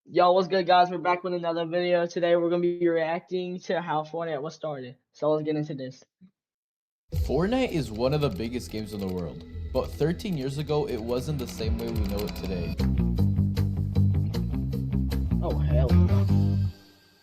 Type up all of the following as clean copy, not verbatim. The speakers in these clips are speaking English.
Yo, what's good, guys? We're back with another video. Today, we're gonna be reacting to how Fortnite was started. So let's get into this. Fortnite is one of the biggest games in the world, but 13 years ago, it wasn't the same way we know it today. Oh hell no!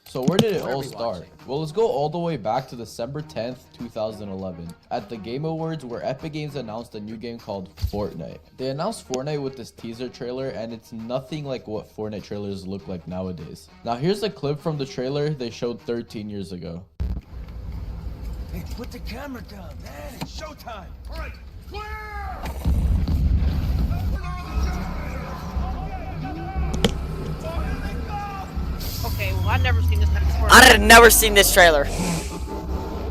So where did it all start? Well, let's go all the way back to December 10th, 2011, at the Game Awards where Epic Games announced a new game called Fortnite. They announced Fortnite with this teaser trailer, and it's nothing like what Fortnite trailers look like nowadays. Now here's a clip from the trailer they showed 13 years ago. Hey, put the camera down, man. It's showtime. All right, clear! Okay, well, I've never seen this before. I had never seen this trailer.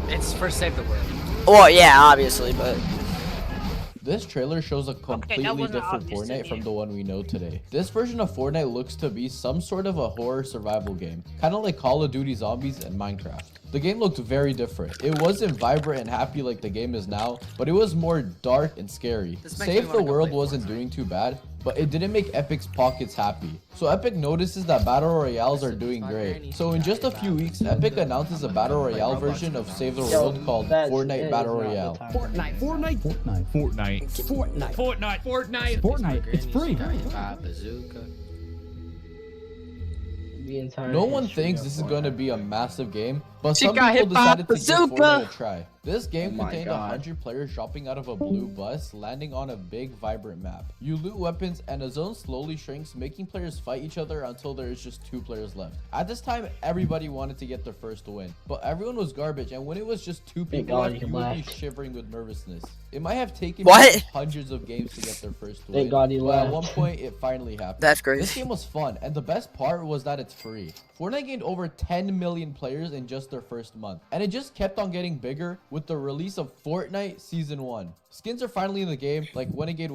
It's for Save the World. Well, yeah, obviously, but This trailer shows a completely wasn't different obvious to Fortnite me. from the one we know today. This version of Fortnite looks to be some sort of a horror survival game, kind of like Call of Duty Zombies and Minecraft. The game looked very different. It wasn't vibrant and happy like the game is now, but it was more dark and scary. This makes me Save wanna the go World play wasn't Fortnite. doing too bad, but it didn't make Epic's pockets happy. So Epic notices that Battle Royales are doing great. So in just a few weeks, Epic announces a Battle Royale version of Save the World called Fortnite Battle Royale. Fortnite. It's free. The entire No one history thinks of this is Fortnite. going to be a massive game, but She some got people hit by a decided to give bazooka. Fortnite a try. This game Oh my contained God. 100 players dropping out of a blue bus, landing on a big, vibrant map. You loot weapons, and a zone slowly shrinks, making players fight each other until there is just 2 players left. At this time, everybody wanted to get their first win, but everyone was garbage, and when it was just 2 Thank people God left, you you would be left. shivering with nervousness. It might have taken What? people hundreds of games to get their first win, Thank God he but at left. one point, it finally happened. That's This crazy. game was fun, and the best part was that it's free. Fortnite gained over 10 million players in just their first month, and it just kept on getting bigger with the release of Fortnite Season 1. Skins are finally in the game, like Renegade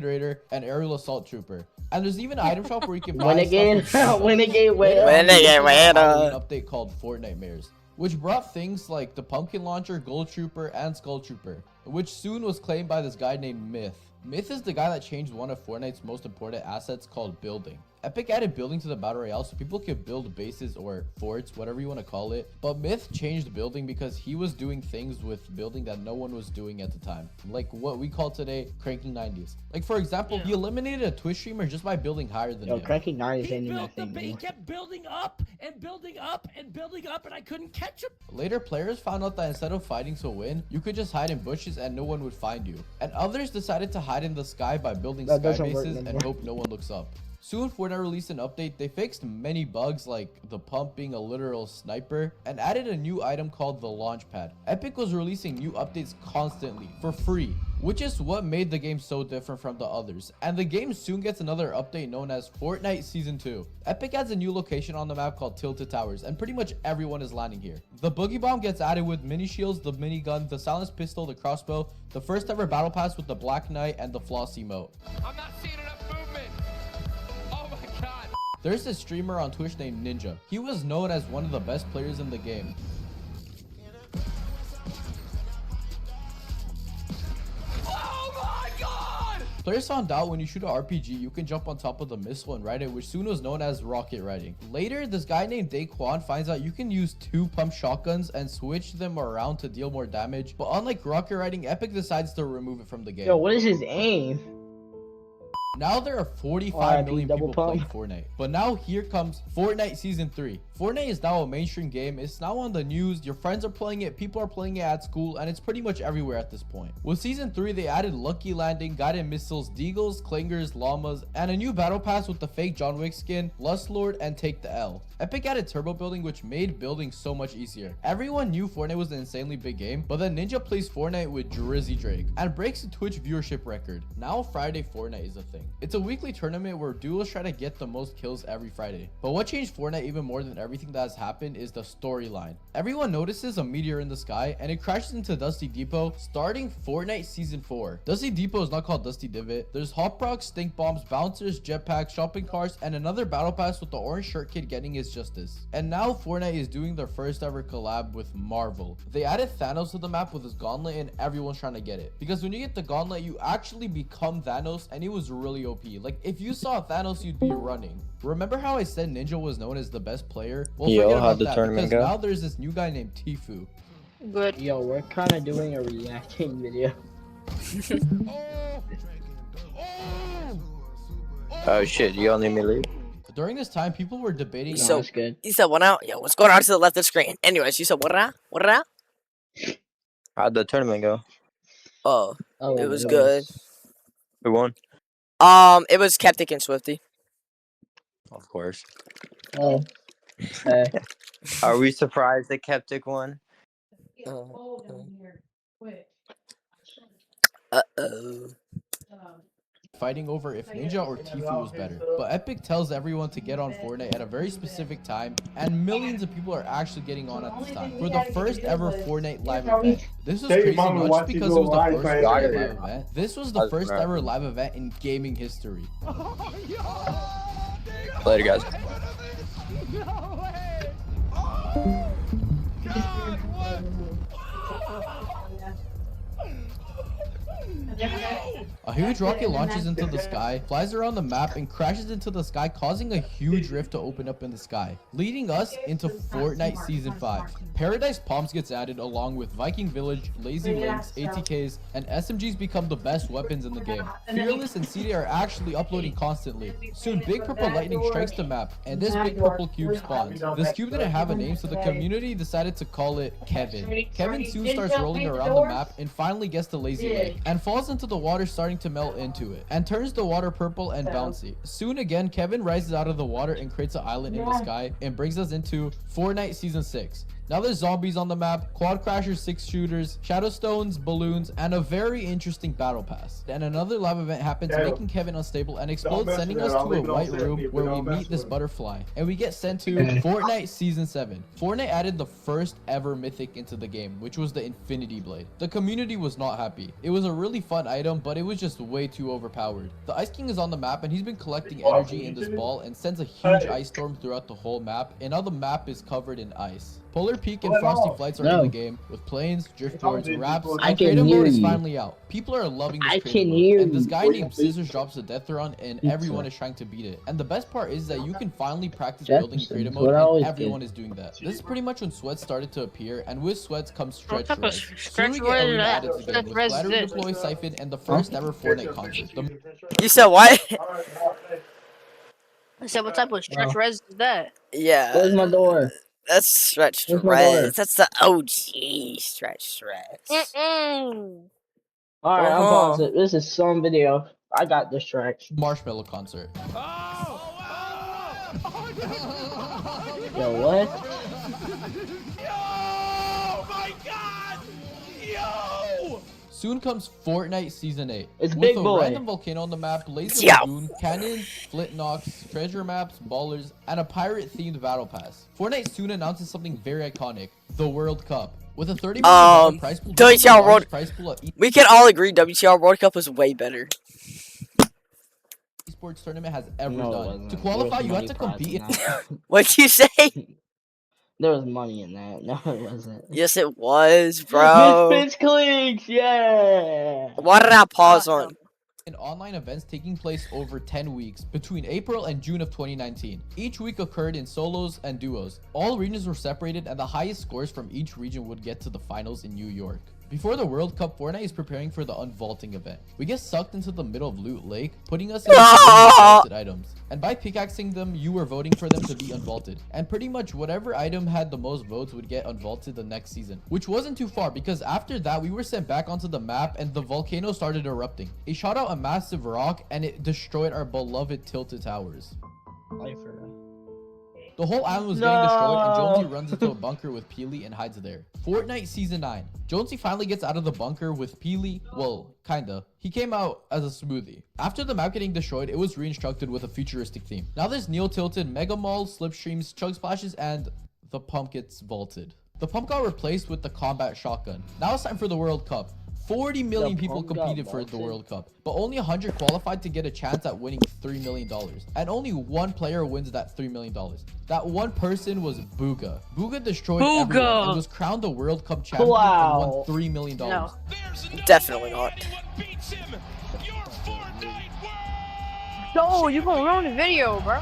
Raider and Aerial Assault Trooper. And there's even an item shop where you can buy Renegade, stuff with Renegade, wait. Renegade Raider. Halloween update called Fortnite Mares, which brought things like the Pumpkin Launcher, Gold Trooper, and Skull Trooper, which soon was claimed by this guy named Myth. Myth is the guy that changed one of Fortnite's most important assets called building. Epic added building to the Battle Royale so people could build bases or forts, whatever you want to call it. But Myth changed building because he was doing things with building that no one was doing at the time. Like what we call today cranking 90s. Like for example, he eliminated a Twitch streamer just by building higher than Yo, him. cranking 9 is He ain't even built that the thing. ba- he Bro. kept building up and building up and building up, and I couldn't catch him. Later, players found out that instead of fighting to win, you could just hide in bushes and no one would find you. And others decided to hide in the sky by building That sky doesn't work bases no and more. hope no one looks up. Soon, Fortnite released an update. They fixed many bugs like the pump being a literal sniper and added a new item called the launch pad. Epic was releasing new updates constantly for free, which is what made the game so different from the others. And the game soon gets another update known as Fortnite Season 2. Epic adds a new location on the map called Tilted Towers, and pretty much everyone is landing here. The Boogie Bomb gets added with mini shields, the minigun, the silenced pistol, the crossbow, the first ever battle pass with the Black Knight, and the Floss emote. I'm not seeing enough movement. Oh my god. There's this streamer on Twitch named Ninja. He was known as one of the best players in the game. Oh my god! Players found out when you shoot an RPG, you can jump on top of the missile and ride it, which soon was known as rocket riding. Later, this guy named Daquan finds out you can use 2 pump shotguns and switch them around to deal more damage. But unlike rocket riding, Epic decides to remove it from the game. Yo, what is his aim? Now there are 45 RIP million double people playing pump. Fortnite. But now here comes Fortnite Season 3. Fortnite is now a mainstream game. It's now on the news. Your friends are playing it. People are playing it at school. And it's pretty much everywhere at this point. With Season 3, they added Lucky Landing, Guided Missiles, Deagles, Clingers, Llamas, and a new battle pass with the fake John Wick skin, Lust Lord, and Take the L. Epic added turbo building, which made building so much easier. Everyone knew Fortnite was an insanely big game, but then Ninja plays Fortnite with Drizzy Drake and breaks the Twitch viewership record. Now Friday Fortnite is a thing. It's a weekly tournament where duos try to get the most kills every Friday. But what changed Fortnite even more than everything that has happened is the storyline. Everyone notices a meteor in the sky and it crashes into Dusty Depot, starting Fortnite Season 4. Dusty Depot is not called Dusty Divot. There's hop rocks, stink bombs, bouncers, jetpacks, shopping carts, and another battle pass with the orange shirt kid getting his justice. And now Fortnite is doing their first ever collab with Marvel. They added Thanos to the map with his gauntlet and everyone's trying to get it. Because when you get the gauntlet, you actually become Thanos, and it was really really OP. Like, if you saw Thanos, you'd be running. Remember how I said Ninja was known as the best player? Well, Yo, forget how'd about the that, tournament because go? now there's this new guy named Tifu. Good. Yo, we're kind of doing a reacting video. Oh shit, you all need me to leave? During this time, people were debating. No, So- that's good. You said what now? Yo, what's going on to the left of the screen? Anyways, you said what now? What now? How'd the tournament go? Oh, Oh, it was good. Who won? It was Skeptic and Swifty. Of course. Oh, Are we surprised that Keptic won? Uh-oh. Fighting over if Ninja or Tifu was better. But Epic tells everyone to get on Fortnite at a very specific time, and millions of people are actually getting on at this time for the first ever Fortnite live event. This was crazy not just because it was the first ever live event. This was the first ever live event in gaming history. Later, guys. A huge rocket launches into the sky, flies around the map, and crashes into the sky, causing a huge rift to open up in the sky, leading us into Fortnite Season 5. Paradise Palms gets added along with Viking Village, Lazy Links, ATKs, and SMGs become the best weapons in the game. Fearless and CD are actually uploading constantly. Soon, Big Purple Lightning strikes the map, and this big purple cube spawns. This cube didn't have a name, so the community decided to call it Kevin. Kevin soon starts rolling around the map and finally gets to Lazy Lake, and falls into the water, starting to melt into it, and turns the water purple and bouncy. Soon again, Kevin rises out of the water and creates an island in the sky and brings us into Fortnite Season 6. Now there's zombies on the map, quad crashers, 6 shooters, shadow stones, balloons, and a very interesting battle pass. And another live event happens, making Kevin unstable and explodes, sending us to a white room where we meet this butterfly, and we get sent to Fortnite Season 7. Fortnite added the first ever mythic into the game, which was the Infinity Blade. The community was not happy. It was a really fun item, but it was just way too overpowered. The Ice King is on the map, and he's been collecting energy in this ball and sends a huge ice storm throughout the whole map, and now the map is covered in ice. Polar Peak and Frosty Flights are in the game, with planes, driftboards, raps, and creative mode is finally out. People are loving this creative mode, and this guy named Scissors drops a death run, and everyone is trying to beat it. And the best part is that you can finally practice building in creative mode, and everyone is doing that. This is pretty much when sweats started to appear, and with sweats comes stretch res. Soon we get arena added to the game, with Ladder Deploy Siphon and the first ever Fortnite concert. You said what? I said, what type of stretch res is that? Yeah. where's my door? That's Stretch Where's my door? Res. That's the OG Stretch Res. Mm-mm. Alright, I'm pausing. This is some video. I got distracted. Marshmallow concert. Yo, what? Oh my god! Yo! Soon comes Fortnite Season 8. It's with Big a Boy. random volcano on the map, laser Yo. lagoon, cannons, flint knocks, treasure maps, ballers, and a pirate-themed battle pass. Fortnite soon announces something very iconic: the World Cup. With a $30 million prize pool, this is the WTR largest World- prize pool of We can all agree WTR World Cup was way better. esports tournament has ever No, it done. wasn't. To There qualify, was you have money to prize compete in in that. What'd you say? There was money in that. No, it wasn't. Yes, it was, bro. Misfits clicks, yeah. Why did I pause on? in online events taking place over 10 weeks between April and June of 2019. Each week occurred in solos and duos. All regions were separated, and the highest scores from each region would get to the finals in New York. Before the World Cup, Fortnite is preparing for the unvaulting event. We get sucked into the middle of Loot Lake, putting us in the unvaulted items. And by pickaxing them, you were voting for them to be unvaulted. And pretty much whatever item had the most votes would get unvaulted the next season. Which wasn't too far, because after that, we were sent back onto the map and the volcano started erupting. It shot out a massive rock and it destroyed our beloved tilted towers. The whole island was getting destroyed, and Jonesy runs into a bunker with Peely and hides there. Fortnite Season 9. Jonesy finally gets out of the bunker with Peely. Well, kinda. He came out as a smoothie. After the map getting destroyed, it was reconstructed with a futuristic theme. Now there's Neo Tilted, Mega Malls, Slipstreams, Chug Splashes, and the pump gets vaulted. The pump got replaced with the combat shotgun. Now it's time for the World Cup. 40 million people competed for the World Cup, but only 100 qualified to get a chance at winning $3 million. And only one player wins that $3 million. That one person was Booga. Booga destroyed everyone and was crowned the World Cup champion and won $3 million. No. Definitely not. No, you gonna ruin the video, bro.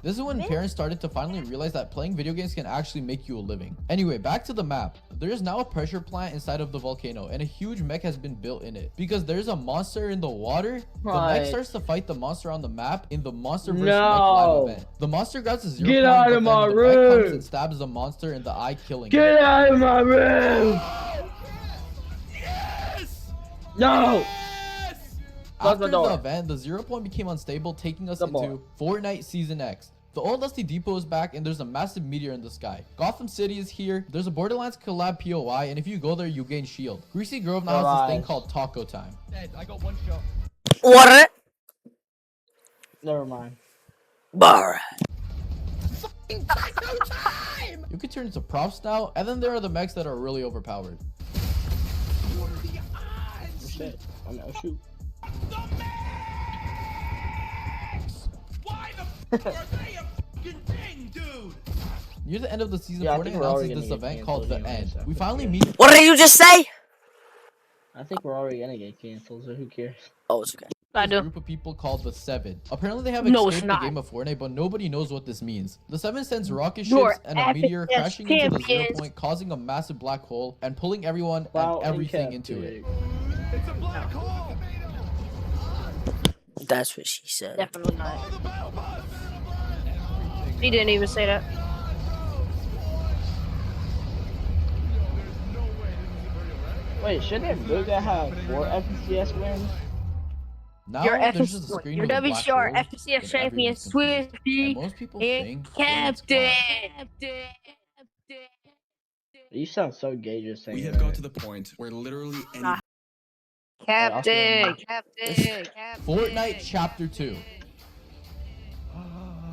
This is when parents started to finally realize that playing video games can actually make you a living. Anyway, back to the map. There is now a pressure plant inside of the volcano, and a huge mech has been built in it. Because there's a monster in the water, the mech starts to fight the monster on the map in the Monster vs. Mech live event. The monster grabs a 0 point, out of my the room! mech comes and stabs the monster in the eye, killing Get it. out of my room! No! Close After the door. the event, the 0 point became unstable, taking us Double. into Fortnite Season X. The old Dusty Depot is back, and there's a massive meteor in the sky. Gotham City is here. There's a Borderlands collab POI, and if you go there, you gain shield. Greasy Grove now has this thing called Taco Time. I got one shot. What? Never mind. Bar. You can turn into props now, and then there are the mechs that are really overpowered. Oh, shit. Oh no, shoot. Why the f are they a fucking thing, dude? Near the end of the season, Yeah, I Fortnite think we're already announces gonna this get event called canceled The anyway, End. so We who finally cares? meet. What did you just say? I think we're already gonna get canceled, so who cares? Oh, it's okay. I This do. group of people called the Seven. Apparently they have No, it's escaped the not. game of Fortnite, but nobody knows what this means. The Seven sends rocket You're ships and a meteor epic crashing into the 0 champions. point, causing a massive black hole and pulling everyone Clout and and everything into it. captivity. It's a black hole. That's what she said. Definitely not. Oh, the battle bus. He didn't even say that. Wait, shouldn't Luga have 4 FCS wins? Now Your there's just a FCS, screen your with a black WTR hole, FCS and champion everyone's confused. Swifty And most people and think Fortnite's gone. Captain. You sound so gay just saying We have that. got to the point where literally any Nah. Captain. Fortnite Chapter 2.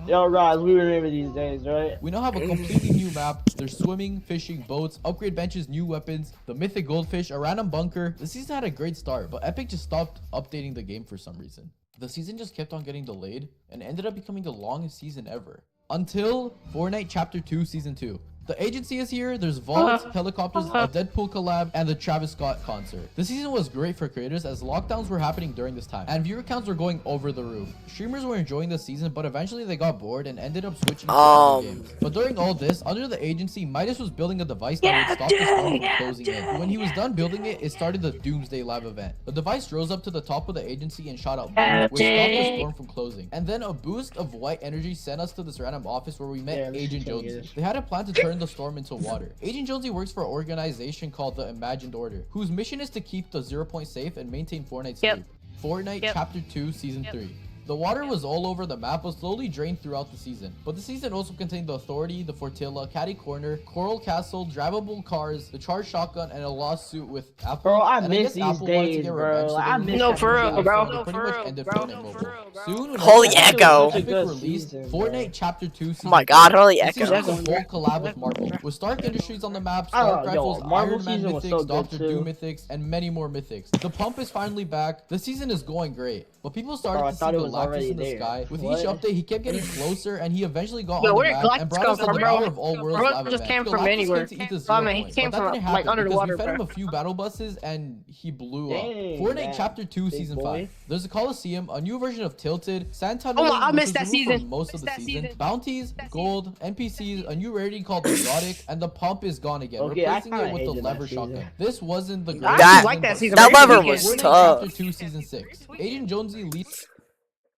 Yo, Roz, we remember these days, right? We now have a completely new map. There's swimming, fishing, boats, upgrade benches, new weapons, the mythic goldfish, a random bunker. The season had a great start, but Epic just stopped updating the game for some reason. The season just kept on getting delayed and ended up becoming the longest season ever. Until Fortnite Chapter 2 Season 2. The agency is here, there's vaults, helicopters, a Deadpool collab, and the Travis Scott concert. The season was great for creators as lockdowns were happening during this time, and viewer counts were going over the roof. Streamers were enjoying the season, but eventually they got bored and ended up switching to other games. But during all this, under the agency, Midas was building a device that would stop the storm from closing in. When he was done building it, it started the Doomsday Live event. The device rose up to the top of the agency and shot out bombs, which stopped the storm from closing. And then a boost of white energy sent us to this random office where we met Agent Jonesy. They had a plan to turn the storm into water. Agent Jonesy works for an organization called the Imagined Order, whose mission is to keep the 0 point safe and maintain Fortnite's loop. Fortnite Chapter 2 Season 3. The water was all over the map, but slowly drained throughout the season. But the season also contained the Authority, the Fortilla, Catty Corner, Coral Castle, drivable cars, the charged shotgun, and a lawsuit with Apple. Bro, I And miss guess these Apple wanted to days, get bro. revenge, so Like, they I released miss No, that for real, shit. bro. They No, pretty for much real, ended bro. Fortnite No, Mobile. for real, bro. Soon, when Holy Fortnite echo. was Such a good released, season, Fortnite Chapter 2 Season Oh my god, 3. holy This echo. is a full collab with Marvel, with Stark Industries on the map, Oh, Stark yo, Rifles, Marvel Iron Man season was mythics, so good Doctor Doom too. mythics, and many more mythics. The pump is finally back. The season is going great, but people started Bro, I to see thought it was Galactus already in the there. sky. With What? each update, he kept getting closer, and he eventually got Yo, on the where did map and Galactus brought come us to from, the bro? Power of All Worlds Bro live just event. came from Galactus anywhere. came to eat the I 0 mean, he point, came but that from, didn't like, happen under the because water, we fed him bro. a few battle buses and he blew up. Dang, Fortnite that Chapter 2 big Season boy. 5. There's a Coliseum, a new version of Tilted, Sand Oh, Tunneling, I which missed was that removed for season. most of Missed the that season. season. Bounties, gold, NPCs, a new rarity called Exotic, and the pump is gone again, Okay, I replacing it kinda with the hated that lever season. shotgun. This wasn't the I greatest actually like that but season. That still lever good. was Fortnite tough. Chapter 2 Season 6. Agent Jonesy leads.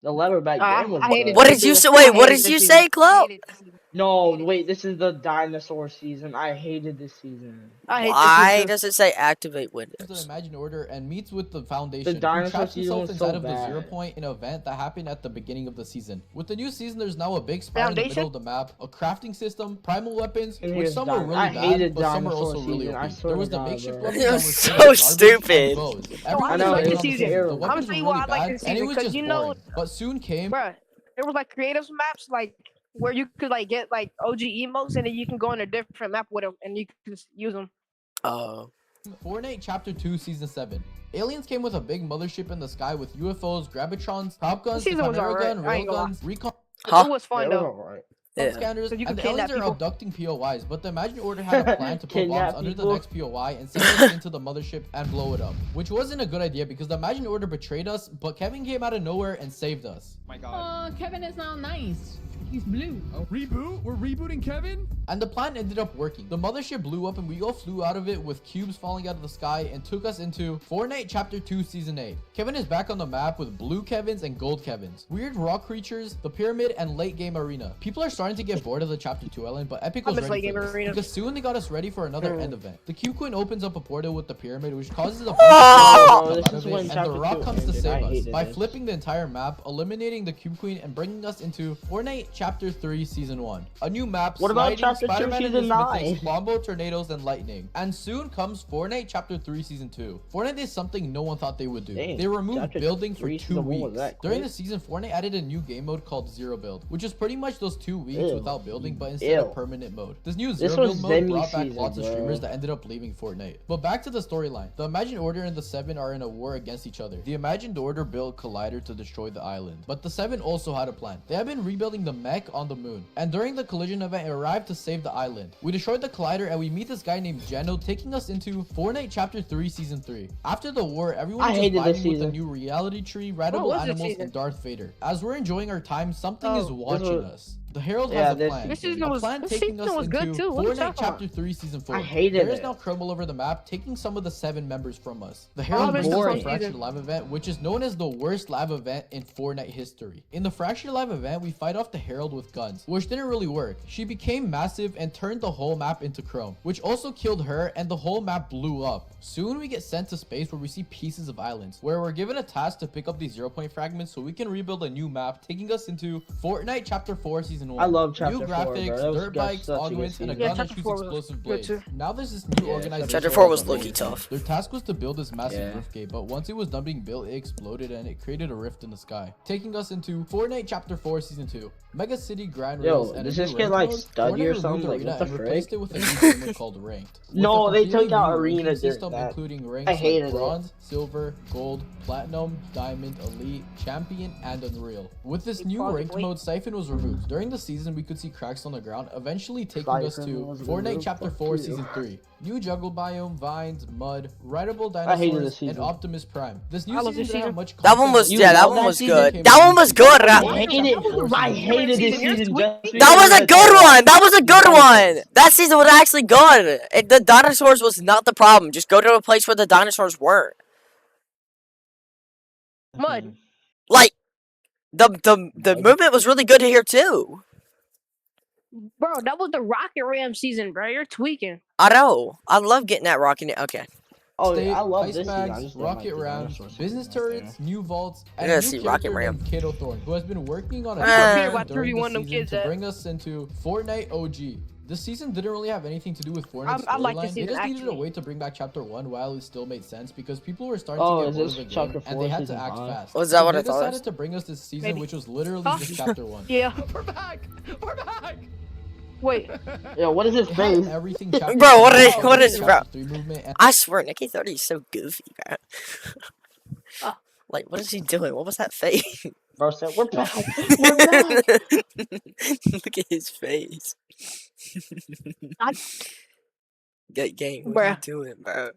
The lever back then was I hated What good. did you say? Wait, what did you say, Chloe? No, wait, this is the dinosaur season. I hated this season. I hate Why this season. does it say activate the Windows? Imagined Order and meets with the Foundation, who dinosaur traps season himself was so inside of the bad. 0 point in an event that happened at the beginning of the season. With the new season, there's now a big spot in the middle of the map, a crafting system, primal weapons, And which here's some are really I bad, hated but some are dinosaur also really season, I OP. swear There was to the God, makeshift bro. weapons It that was were so garbage stupid. and bows. I Everyone know, was it getting was on the season. terrible. The I'm weapons gonna were tell you really why I like bad, this and it season, was 'cause just you know- boring. But soon came Bruh, there was like creative maps like where you could like get like OG emotes and then you can go on a different map with them and you can just use them. Oh. Fortnite Chapter 2 Season 7. Aliens came with a big mothership in the sky with UFOs, Gravitrons, prop guns, the Season was Chimera alright, gun, I ain't gonna lie. railguns, recon. Huh? It was Yeah, fun it was though. alright. Yeah. scanners, So you and can the kidnap aliens are people. abducting POIs. But the Imagine Order had a plan to put bombs Kidnap under the people. next POI and send us into the mothership and blow it up, which wasn't a good idea because the Imagine Order betrayed us. But Kevin came out of nowhere and saved us. My God. Kevin is now nice. He's blue. Reboot? We're rebooting Kevin? And the plan ended up working. The mothership blew up and we all flew out of it with cubes falling out of the sky and took us into Fortnite Chapter 2 Season 8. Kevin is back on the map with blue Kevins and gold Kevins, weird rock creatures, the pyramid, and late game arena. People are starting to get bored of the Chapter 2 island, but Epic was I miss ready late for game this, arena. because soon they got us ready for another end event. The Cube Queen opens up a portal with the pyramid, which causes a bunch Oh, of this people is to come when out of it, and Chapter the Rock 2 comes to ended. I save us hated by it. flipping the entire map, eliminating the Cube Queen, and bringing us into Fortnite Chapter 3 Season 1. A new map, What about sliding, Chapter 2 Spider-Man and Season his 9? mythics, Bombo, tornadoes, and lightning. And soon comes Fortnite Chapter 3 Season 2. Fortnite did something no one thought they would do. Dang, They removed Chapter building for 3 2 Season 1 was weeks. that During quick? the season, Fortnite added a new game mode called Zero Build, which is pretty much those 2 weeks Ew. without building, but instead Ew. of permanent mode. This new This Zero was Build mode Zemi brought back season, lots of bro. streamers that ended up leaving Fortnite. But back to the storyline. The Imagine Order and the Seven are in a war against each other. The Imagined Order built Collider to destroy the island, but the Seven also had a plan. They have been rebuilding the mech on the moon, and during the collision event, it arrived to save the island. We destroyed the Collider and we meet this guy named Geno, taking us into Fortnite Chapter 3 Season 3. After the war, everyone I was just hated this vibing with the season. new reality tree, rideable was this animals, season? and Darth Vader. As we're enjoying our time, something Oh, is this watching was- us. The Herald Yeah, has a this plan. This season A was- plan this taking season us was good, into too. What are you Fortnite talking Chapter 3 Season 4. I hated There is it. now trouble over the map, taking some of the Seven members from us. The Oh, Herald this brings is us the boring. Fractured Live event, which is known as the worst live event in Fortnite history. In the Fractured Live event, we fight off the Herald with guns, which didn't really work. She became massive and turned the whole map into chrome, which also killed her, and the whole map blew up. Soon we get sent to space where we see pieces of islands, where we're given a task to pick up these 0-point fragments so we can rebuild a new map, taking us into Fortnite Chapter 4 Season 1. I love Chapter New 4, graphics, bro. That was dirt got bikes, such a good augments, and a season. Yeah, gun that Chapter shoots 4 was explosive good blades. too. Now there's this new Yeah, organization. Chapter called 4 was the low-key Rift. tough. Their task was to build this massive Yeah. rift gate, but once it was done being built, it exploded and it created a rift in the sky, taking us into Fortnite Chapter 4 Season 2. Mega City Grind Yo, Rails and does a this new get, ranked like, mode. Study Fortnite or removed something? Like, Arena what the and replaced frick? it with a new game mode called Ranked. With No, a they took completely out new Arena ranking during system, that. including I ranks hated like it. Bronze, Silver, Gold, Platinum, Diamond, Elite, Champion, and Unreal. With this new Probably ranked wait. mode, Siphon was removed. During the season, we could see cracks on the ground, eventually taking us Siphon to was Fortnite removed? Chapter Fuck 4 you. Season 3. New jungle biome, vines, mud, rideable I hated dinosaurs, this season. and Optimus Prime. This new I love season this didn't have season. much That one content, was but You yeah, that love one that was season? good. That one was good. I That hated it. I hated this You're season. tweaking. Just was a because good of one. That was a good one. dinosaurs. That season was actually good. The dinosaurs was not the problem. Just go to a place where the dinosaurs weren't. Mud. Like the movement was really good here too. Bro, that was the Rocket Ram season, bro. You're tweaking. I know. I love getting that rocking it. Okay. Oh, State, yeah, I love ice this season. I bags, just didn't like rocket the rams, dinosaur season business right there. turrets, new vaults, I and gotta a see new Rocket character Ram. named Kato Thorn, who has been working on a I don't care plan about during 3v1 the them season kids to at. bring us into Fortnite OG. This season didn't really have anything to do with Fortnite's I like storyline. this They season, just needed a actually. way to bring back Chapter 1 while it still made sense because people were starting Oh, to is get bored this of the Chapter game and 4 they had to season act 5? fast. Was that So what I they thought it decided to bring us this season, Maybe. which was literally Huh? just Chapter 1. Yeah. We're back! We're back! Wait. Yo, what is his It had face? everything Chapter Bro, what 2, is- what is- Chapter bro? 3 movement, and I swear, Nikki 30 is so goofy, bro. Oh. Like, what is he doing? What was that face? Bro said, we're back. We're back. Look at his face. I- Get game. What are you Bruh. doing, bro?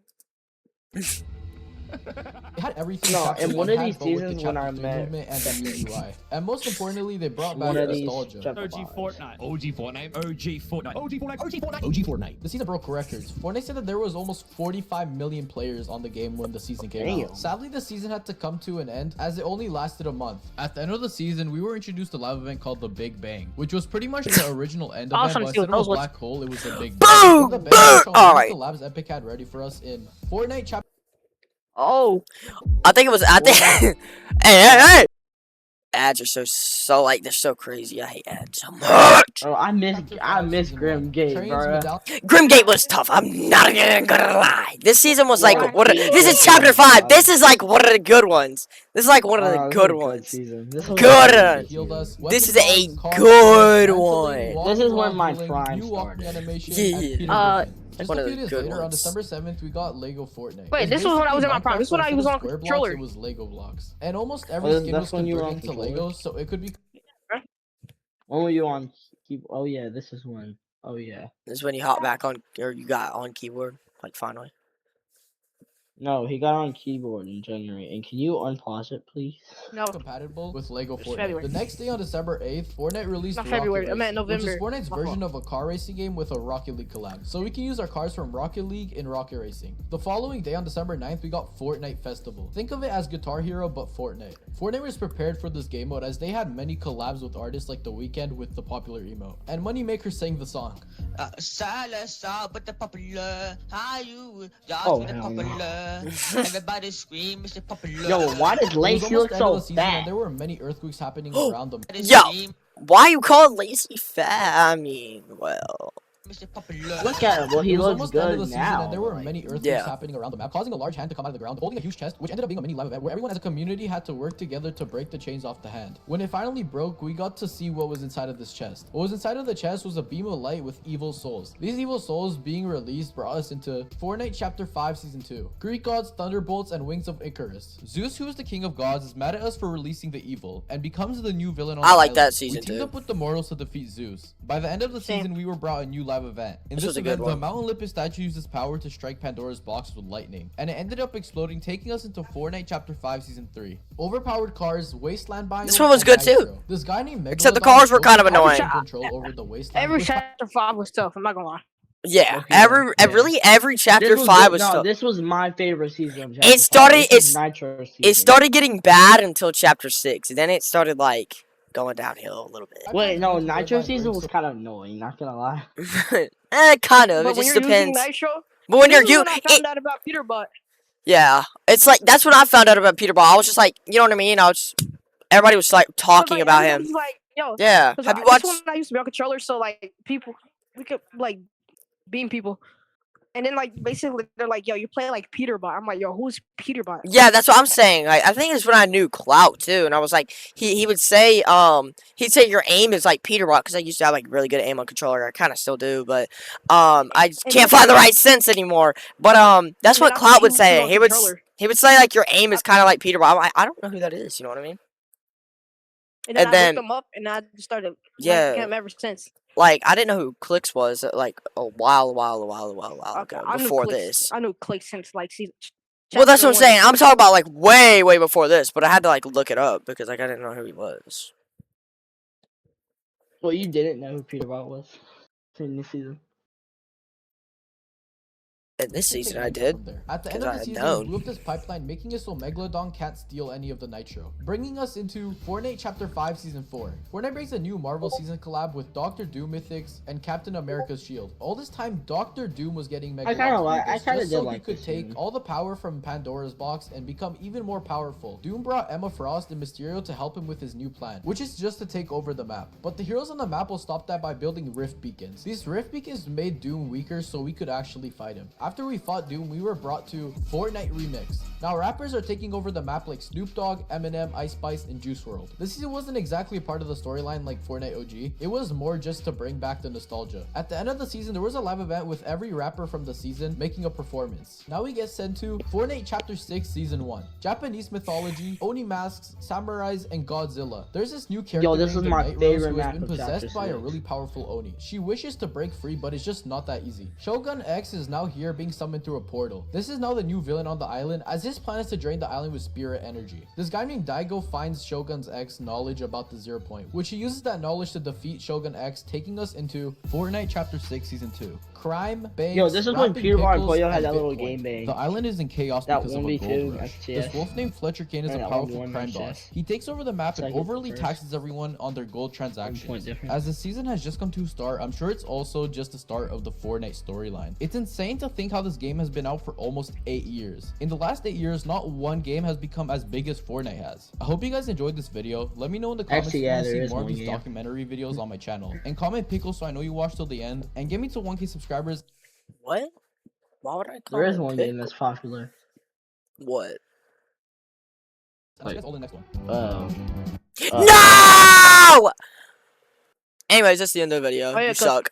it had everything. No, Chapter in one 1 of had, these but with the seasons when Chapter I 3 met- movement and the new UI. And most importantly, they brought back One of these nostalgia. chapter OG 5s. Fortnite. OG Fortnite. OG Fortnite. OG Fortnite. OG Fortnite. OG Fortnite. The season broke records. Fortnite said that there was almost 45 million players on the game when the season came out. Damn. Sadly, the season had to come to an end as it only lasted a month. At the end of the season, we were introduced to a live event called the Big Bang, which was pretty much the original end I was event, trying to but see what instead of a those was. black hole, it was a big Boom! bang. The bang Boom! was Alright. the labs Epic had ready for us in Fortnite Chapter Oh. I think it was. I think. hey! Ads are so like they're so crazy. I hate ads so much. Bro, I miss Grim Gate, Trains, bro. medallions, Grimgate was tough. I'm not even gonna lie. This season was like Yeah, what? I This hate is chapter this 5. season. This is like one of the good ones. This is like one of the This was good a ones. season. This was Good. a good healed season. us. This is weapon a mods, cars, good mentally, one. walking This is while when my healing, prime new walking started. animation, Yeah. and Peter Griffin. Just One a of few the days good later, on ones. December 7th, we got Lego Fortnite. Wait, It's this was when I was in my basically prime. This is when Minecraft, I but was instead on of square blocks, controller. it was Lego blocks. And almost every Oh, skin that's was when you were on converting to controller? Legos, so it could be When were you on keyboard. Oh yeah, this is one. Oh yeah. This is when you hop back on, or you got on keyboard, like finally. No, he got on keyboard in January. And can you unpause it, please? No, compatible with Lego it's Fortnite. February. The next day on December 8th, Fortnite released Not Rocket February. I meant Racing, which is November. Fortnite's My fault. version of a car racing game with a Rocket League collab. So we can use our cars from Rocket League in Rocket Racing. The following day on December 9th, we got Fortnite Festival. Think of it as Guitar Hero, but Fortnite. Fortnite was prepared for this game mode as they had many collabs with artists like The Weeknd with the popular emote. And Moneymaker sang the song. Oh, hell no. Everybody scream, Mr. Popular. Yo, why does It was Lacey almost look the end so of the season and fat? there were many earthquakes happening around them. Yo, why you call Lacey fat? I mean, well. Mr. Popular. Look at him. Well, he It was looks almost the end of good the season now. and there were like- many earthquakes Yeah. happening around the map, causing a large hand to come out of the ground, holding a huge chest, which ended up being a mini live event where everyone as a community had to work together to break the chains off the hand. When it finally broke, we got to see what was inside of this chest. What was inside of the chest was a beam of light with evil souls. These evil souls being released brought us into Fortnite Chapter 5 Season 2. Greek gods, thunderbolts, and wings of Icarus. Zeus, who is the king of gods, is mad at us for releasing the evil and becomes the new villain on I the like that island. season We teamed too. up with the mortals to defeat Zeus. By the end of the Same. season, we were brought a new live event. In This this was a good event, the one. Mount Olympus statue uses power to strike Pandora's box with lightning, and it ended up exploding, taking us into Fortnite Chapter 5 Season 3. Overpowered cars, wasteland biome. This one was and good too. Nitro. This guy named Except the Megalodon cars were was kind of supposed to annoying. have control over the wasteland, Every which chapter 5 was tough. I'm not gonna lie. Yeah, Okay, really every chapter 5 was no, tough. this was my favorite season. Of It Chapter started- 5. This is Nitro season. It started getting bad until chapter 6. Then it started like going downhill a little bit. Wait, no, Red Nitro Line season breaks, was so- kind of annoying. Not gonna lie. Kind of. But It when just you're depends. using Nitro, But when you're this is you, when I found out about Peter Butt. yeah, it's like that's what I found out about Peter Ball. I was just like, you know what I mean? Everybody was like talking Like, about him. everybody's like, yo, Yeah. 'cause Have you this watched? one I used to be on controller, so like people, we could like beam people, and then like basically they're like, yo, you play like Peter Butt. I'm like, yo, who's Peter Butt? Yeah, that's what I'm saying. Like, I think it's when I knew Clout too, and I was like, he would say he'd say your aim is like Peter Bot because I used to have like really good aim on controller. I kind of still do, but I just And can't you- find the right sense anymore. But that's And what then I Clout played would you say. on He would controller. he would say like your aim is kind of like Peter Bot. I'm like, I don't know who that is. You know what I mean? And then and I then- looked them up, and I just started Yeah. liking him ever since. Like I didn't know who Clicks was like a while Okay, ago I knew before Click- this. I knew Click since like season. Well, that's what I'm chapter saying. I'm talking about like way before this, but I had to like look it up because like I didn't know who he was. Well, you didn't know who Peter Bot was in this season. In this Take season, I Nitro did. from there. At the end 'cause of I the had season, known. we blew up this pipeline, making it so Megalodon can't steal any of the Nitro. Bringing us into Fortnite Chapter 5 Season 4. Fortnite brings a new Marvel season collab with Doctor Doom Mythics and Captain America's shield. All this time, Doctor Doom was getting Megalodon's I kinda just so did he like could this take season. all the power from Pandora's box and become even more powerful. Doom brought Emma Frost and Mysterio to help him with his new plan, which is just to take over the map. But the heroes on the map will stop that by building rift beacons. These rift beacons made Doom weaker so we could actually fight him. After we fought Doom, we were brought to Fortnite Remix. Now rappers are taking over the map like Snoop Dogg, Eminem, Ice Spice, and Juice WRLD. This season wasn't exactly a part of the storyline like Fortnite OG. It was more just to bring back the nostalgia. At the end of the season, there was a live event with every rapper from the season making a performance. Now we get sent to Fortnite Chapter 6 Season 1. Japanese mythology, Oni masks, samurais, and Godzilla. There's this new character this named is my the Night Rose favorite who has map been of possessed Chapter by a 6. really powerful Oni. She wishes to break free, but it's just not that easy. Shogun X is now here being summoned through a portal. This is now the new villain on the island, as his plan is to drain the island with spirit energy. This guy named Daigo finds Shogun's X knowledge about the 0 point, which he uses that knowledge to defeat Shogun X, taking us into Fortnite Chapter 6 Season 2. Crime, banks, Yo, this is when rapping Peter Bar and pickles, Pollo had and that little Bitcoin. game bang. The island is in chaos That because of a 1v2 gold rush. STS. This wolf named Fletcher Kane is And a that powerful 1v1 crime STS. boss. He takes over the map and Second, overly first. taxes everyone on their gold point transactions. difference. As the season has just come to a start, I'm sure it's also just the start of the Fortnite storyline. It's insane to think how this game has been out for almost 8 years. In the last 8 years, not one game has become as big as Fortnite has. I hope you guys enjoyed this video. Let me know in the comments Actually, if you yeah, want to there see is more of one these game. documentary videos on my channel. And comment pickle so I know you watched till the end. And get me to 1K subscribers. What? Why would I call There is it one pick? game that's popular. What? I'll see you guys all in the next one. No! Anyways, that's the end of the video. Oh, yeah, You 'cause- suck.